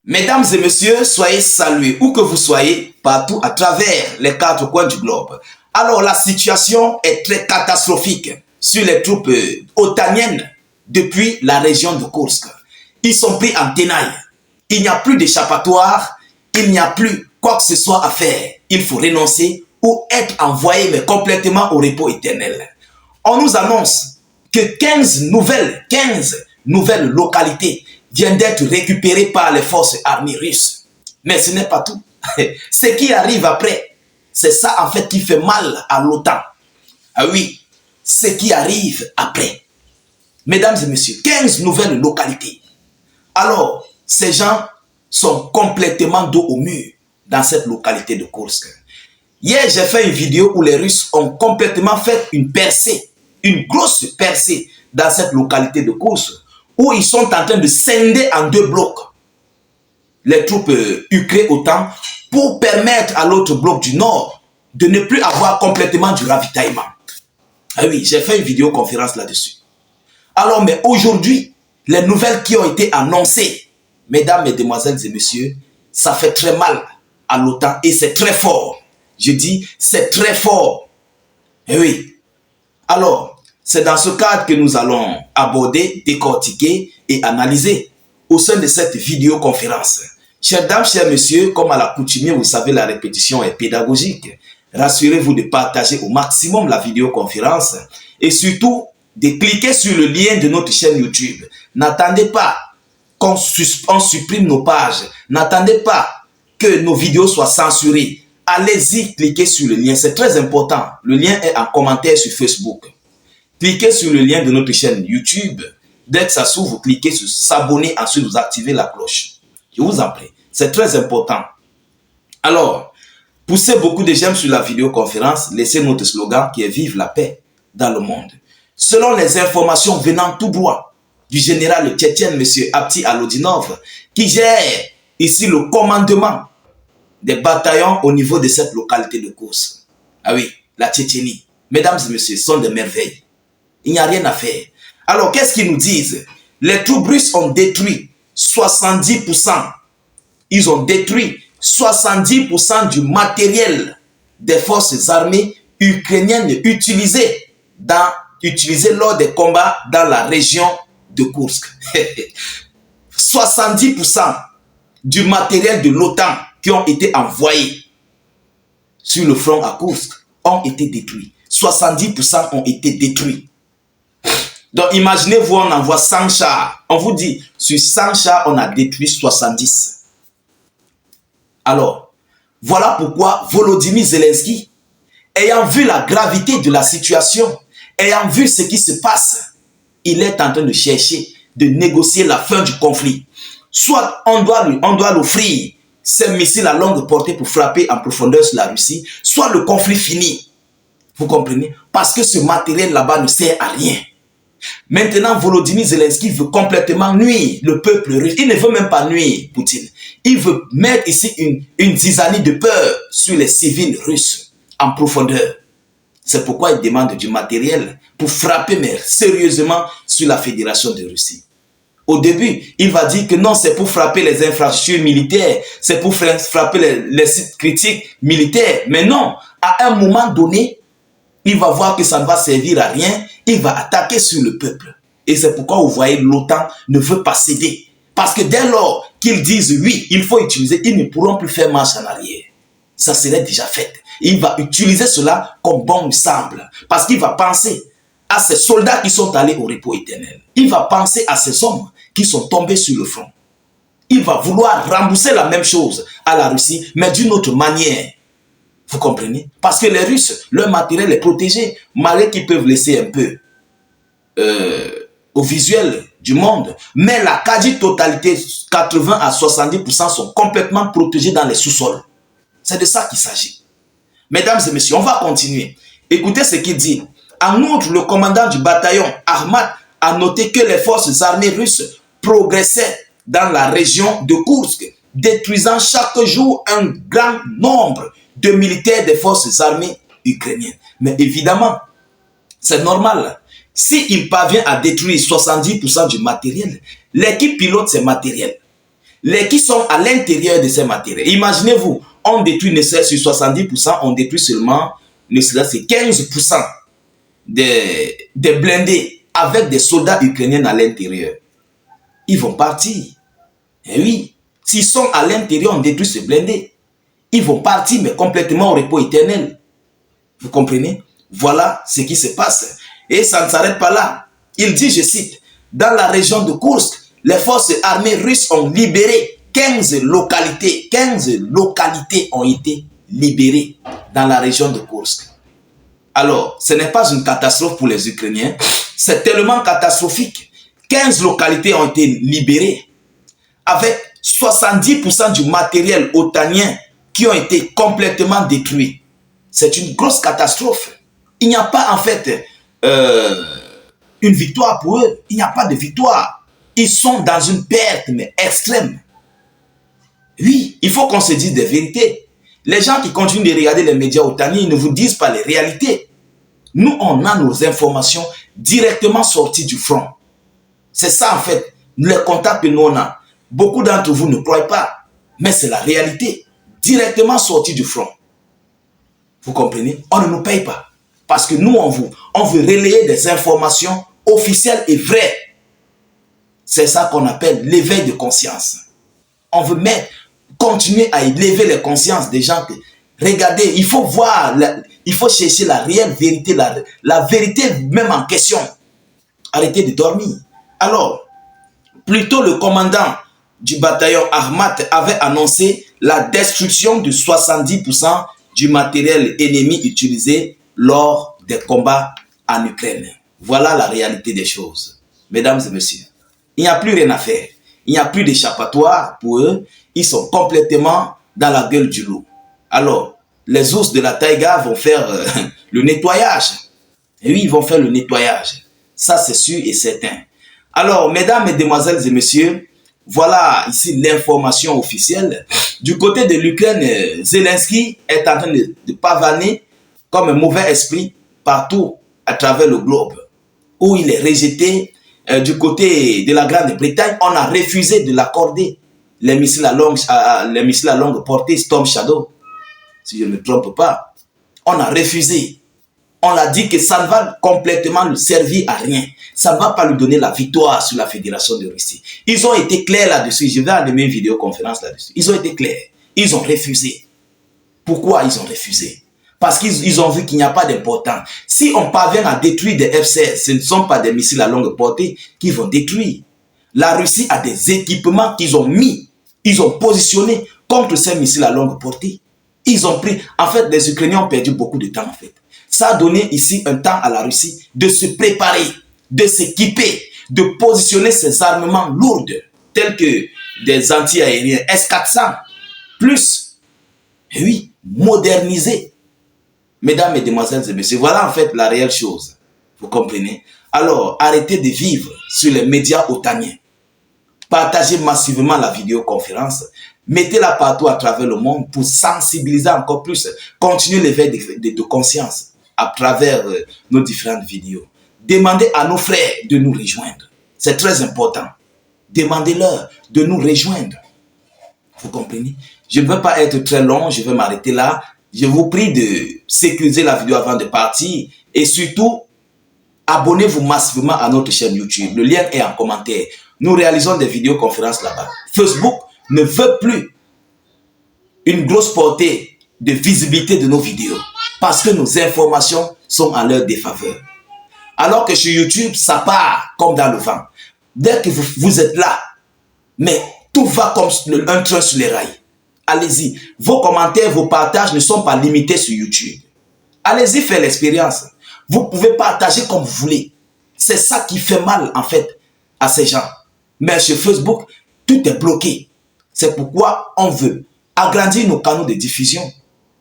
Mesdames et messieurs, soyez salués où que vous soyez, partout à travers les quatre coins du globe. Alors la situation est très catastrophique sur les troupes otaniennes depuis la région de Kursk. Ils sont pris en tenaille. Il n'y a plus d'échappatoire, il n'y a plus quoi que ce soit à faire. Il faut renoncer ou être envoyé mais complètement au repos éternel. On nous annonce que 15 nouvelles localités viennent d'être récupérées par les forces armées russes. Mais ce n'est pas tout. Ce qui arrive après, c'est ça en fait qui fait mal à l'OTAN. Ah oui, ce qui arrive après. Mesdames et messieurs, 15 nouvelles localités. Alors, ces gens sont complètement dos au mur dans cette localité de Kursk. Hier, j'ai fait une vidéo où les Russes ont complètement fait une percée, une grosse percée dans cette localité de Kursk, où ils sont en train de scinder en deux blocs les troupes ukrainiennes OTAN pour permettre à l'autre bloc du Nord de ne plus avoir complètement du ravitaillement. Ah oui, j'ai fait une vidéoconférence là-dessus. Alors, mais aujourd'hui, les nouvelles qui ont été annoncées, mesdames, mesdemoiselles et messieurs, ça fait très mal à l'OTAN et c'est très fort. Je dis, c'est très fort. Eh oui. Alors, c'est dans ce cadre que nous allons aborder, décortiquer et analyser au sein de cette vidéoconférence. Chères dames, chers messieurs, comme à l'accoutumée, vous savez, la répétition est pédagogique. Rassurez-vous de partager au maximum la vidéoconférence et surtout de cliquer sur le lien de notre chaîne YouTube. N'attendez pas qu'on supprime nos pages. N'attendez pas que nos vidéos soient censurées. Allez-y, cliquez sur le lien. C'est très important. Le lien est en commentaire sur Facebook. Cliquez sur le lien de notre chaîne YouTube. Dès que ça s'ouvre, vous cliquez sur s'abonner. Ensuite, vous activez la cloche. Je vous en prie. C'est très important. Alors, poussez beaucoup de j'aime sur la vidéoconférence. Laissez notre slogan qui est « Vive la paix dans le monde ». Selon les informations venant tout droit du général tchétchène, M. Abti Alodinov, qui gère ici le commandement des bataillons au niveau de cette localité de Kursk. Ah oui, la Tchétchénie. Mesdames et messieurs, ce sont des merveilles. Il n'y a rien à faire. Alors, qu'est-ce qu'ils nous disent? Les troupes russes ont détruit 70%. Ils ont détruit 70% du matériel des forces armées ukrainiennes utilisées lors des combats dans la région de Kursk. 70% du matériel de l'OTAN qui ont été envoyés sur le front à Kursk ont été détruits. 70% ont été détruits. Donc imaginez-vous, on envoie 100 chars. On vous dit, sur 100 chars, on a détruit 70. Alors, voilà pourquoi Volodymyr Zelensky, ayant vu la gravité de la situation, ayant vu ce qui se passe, il est en train de chercher, de négocier la fin du conflit. Soit on doit l'offrir ces missiles à longue portée pour frapper en profondeur sur la Russie, soit le conflit finit. Vous comprenez? Parce que ce matériel là-bas ne sert à rien. Maintenant, Volodymyr Zelensky veut complètement nuire le peuple russe. Il ne veut même pas nuire Poutine. Il veut mettre ici une zizanie de peur sur les civils russes en profondeur. C'est pourquoi il demande du matériel pour frapper mais sérieusement sur la Fédération de Russie. Au début, il va dire que non, c'est pour frapper les infrastructures militaires, c'est pour frapper les sites critiques militaires. Mais non, à un moment donné, il va voir que ça ne va servir à rien, il va attaquer sur le peuple. Et c'est pourquoi vous voyez l'OTAN ne veut pas céder. Parce que dès lors qu'ils disent oui, il faut utiliser, ils ne pourront plus faire marche en arrière. Ça serait déjà fait. Il va utiliser cela comme bon lui semble. Parce qu'il va penser à ces soldats qui sont allés au repos éternel. Il va penser à ces hommes qui sont tombés sur le front. Il va vouloir rembourser la même chose à la Russie, mais d'une autre manière. Vous comprenez? Parce que les Russes, leur matériel est protégé, malgré qu'ils peuvent laisser un peu au visuel du monde. Mais la quasi-totalité, 80 à 70% sont complètement protégés dans les sous-sols. C'est de ça qu'il s'agit. Mesdames et messieurs, on va continuer. Écoutez ce qu'il dit. En outre, le commandant du bataillon, Ahmad, a noté que les forces armées russes progressaient dans la région de Kursk, détruisant chaque jour un grand nombre de militaires des forces armées ukrainiennes. Mais évidemment, c'est normal. S'il parvient à détruire 70% du matériel, l'équipe pilote ces matériels. les qui sont à l'intérieur de ces matériels. Imaginez-vous, on détruit ne serait sur 70%, on détruit seulement ne serait-ce 15% des blindés avec des soldats ukrainiens à l'intérieur. Ils vont partir. Et oui, s'ils sont à l'intérieur, on détruit ces blindés. Ils vont partir, mais complètement au repos éternel. Vous comprenez? Voilà ce qui se passe. Et ça ne s'arrête pas là. Il dit, je cite, dans la région de Kursk, les forces armées russes ont libéré 15 localités. 15 localités ont été libérées dans la région de Kursk. Alors, ce n'est pas une catastrophe pour les Ukrainiens. C'est tellement catastrophique. 15 localités ont été libérées avec 70% du matériel otanien qui ont été complètement détruits. C'est une grosse catastrophe. Il n'y a pas en fait une victoire pour eux. Il n'y a pas de victoire. Ils sont dans une perte mais extrême. Oui, il faut qu'on se dise des vérités. Les gens qui continuent de regarder les médias otaniens, ils ne vous disent pas les réalités. Nous, on a nos informations directement sorties du front. C'est ça en fait, les contacts que nous on a. Beaucoup d'entre vous ne croient pas, mais c'est la réalité, directement sortie du front. Vous comprenez? On ne nous paye pas. Parce que nous, on veut relayer des informations officielles et vraies. C'est ça qu'on appelle l'éveil de conscience. On veut continuer à élever les consciences des gens. Regardez, il faut voir, il faut chercher la réelle vérité, la vérité même en question. Arrêtez de dormir. Alors, plutôt le commandant du bataillon Armat avait annoncé la destruction de 70% du matériel ennemi utilisé lors des combats en Ukraine. Voilà la réalité des choses. Mesdames et messieurs, il n'y a plus rien à faire. Il n'y a plus d'échappatoire pour eux. Ils sont complètement dans la gueule du loup. Alors, les ours de la taïga vont faire le nettoyage. Et oui, ils vont faire le nettoyage. Ça, c'est sûr et certain. Alors, mesdames, mesdemoiselles et messieurs, voilà ici l'information officielle. Du côté de l'Ukraine, Zelensky est en train de pavaner comme un mauvais esprit partout à travers le globe, où il est rejeté. Du côté de la Grande-Bretagne, on a refusé de l'accorder les missiles à longue portée Storm Shadow, si je ne me trompe pas. On a refusé. On a dit que ça ne va complètement lui servir à rien. Ça ne va pas lui donner la victoire sur la Fédération de Russie. Ils ont été clairs là-dessus. Je vais animer une vidéoconférence là-dessus. Ils ont été clairs. Ils ont refusé. Pourquoi ils ont refusé? Parce qu'ils ont vu qu'il n'y a pas d'importance. Si on parvient à détruire des F-16, ce ne sont pas des missiles à longue portée qui vont détruire. La Russie a des équipements qu'ils ont mis, ils ont positionné contre ces missiles à longue portée. Ils ont pris, en fait, les Ukrainiens ont perdu beaucoup de temps en fait. Ça a donné ici un temps à la Russie de se préparer, de s'équiper, de positionner ses armements lourds, tels que des anti-aériens S-400, plus, et oui, modernisés. Mesdames, mesdemoiselles et messieurs, voilà en fait la réelle chose. Vous comprenez? Alors, arrêtez de vivre sur les médias otaniens. Partagez massivement la vidéoconférence. Mettez-la partout à travers le monde pour sensibiliser encore plus. Continuez l'éveil de conscience à travers nos différentes vidéos. Demandez à nos frères de nous rejoindre. C'est très important. Demandez-leur de nous rejoindre. Vous comprenez? Je ne veux pas être très long, je vais m'arrêter là. Je vous prie de sécuriser la vidéo avant de partir et surtout, abonnez-vous massivement à notre chaîne YouTube. Le lien est en commentaire. Nous réalisons des vidéoconférences là-bas. Facebook ne veut plus une grosse portée de visibilité de nos vidéos parce que nos informations sont en leur défaveur. Alors que sur YouTube, ça part comme dans le vent. Dès que vous êtes là, mais tout va comme un train sur les rails. Allez-y. Vos commentaires, vos partages ne sont pas limités sur YouTube. Allez-y faire l'expérience. Vous pouvez partager comme vous voulez. C'est ça qui fait mal, en fait, à ces gens. Mais sur Facebook, tout est bloqué. C'est pourquoi on veut agrandir nos canaux de diffusion.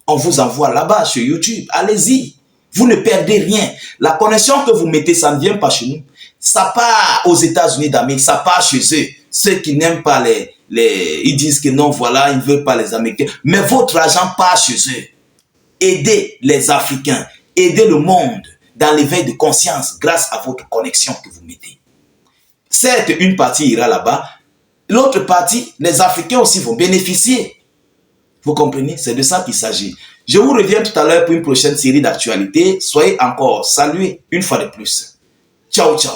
On vous envoie là-bas sur YouTube. Allez-y. Vous ne perdez rien. La connexion que vous mettez, ça ne vient pas chez nous. Ça part aux États-Unis d'Amérique. Ça part chez eux. Ceux qui n'aiment pas ils disent que non, voilà, ils ne veulent pas les Américains. Mais votre argent part chez eux. Aidez les Africains. Aidez le monde dans l'éveil de conscience grâce à votre connexion que vous mettez. Certes, une partie ira là-bas, l'autre partie, les Africains aussi vont bénéficier. Vous comprenez? C'est de ça qu'il s'agit. Je vous reviens tout à l'heure pour une prochaine série d'actualités. Soyez encore salués une fois de plus. Ciao, ciao.